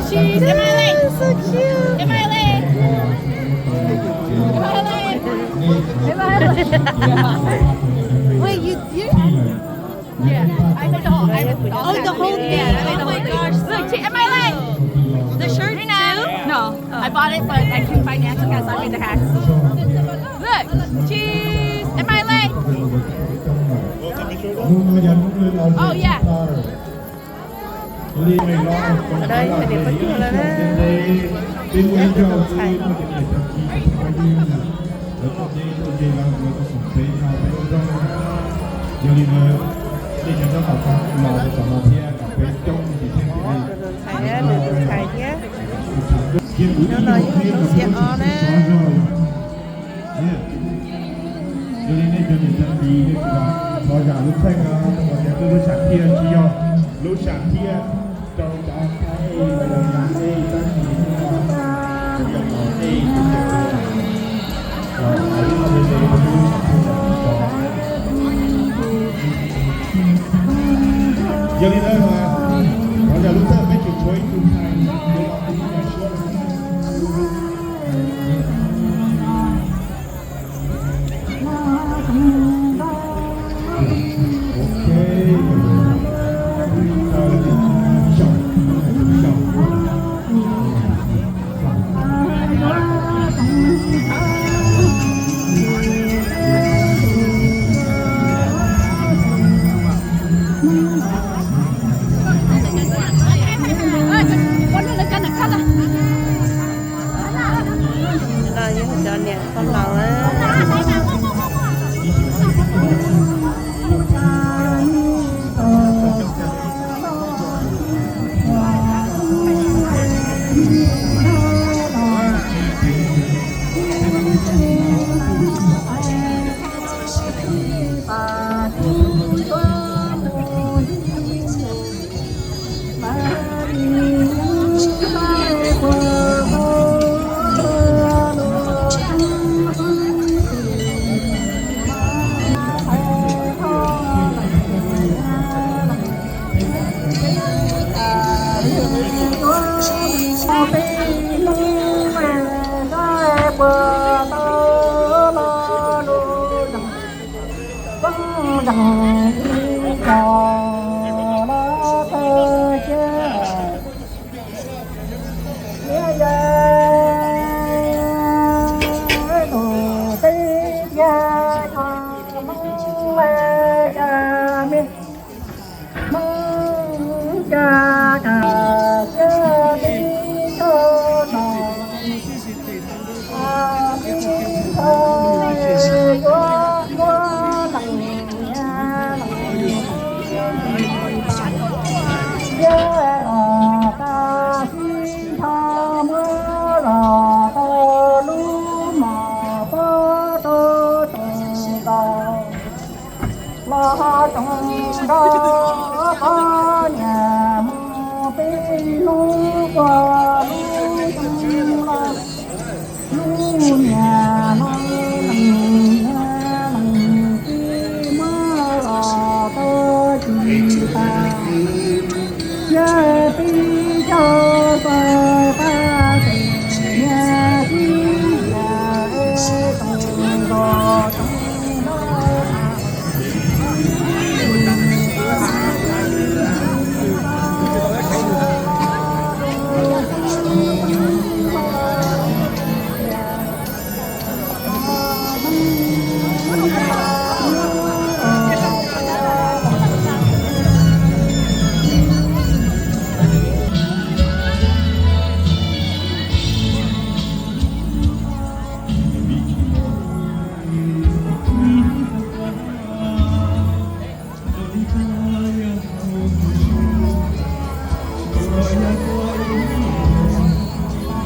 She's am I late? So cute. Am I late? Am I late? Wait, you? Yeah. I made the whole. Oh, the whole thing. Yeah, oh my gosh. Look, am I late? The shirt too? No, I bought it, but I couldn't finance it because I made the hacks. Look, cheese. Am I late? Oh yeah. Ở đây thời điểm bất ngờ là rất được chạy. Được chạy nhé. Nó nói những cái xe o đấy. cho nên cho nên chân đi có giả lúc xanh có thể cứ lúc sạc thiên chỉ do lúc sạc thiên trong đó cái là đây ta chỉ có đây rồi ở bên đây có cho nên là có giả lúc xanh mấy chục chuối chục này con lẩu á. trong đó có nhà mô tí lũ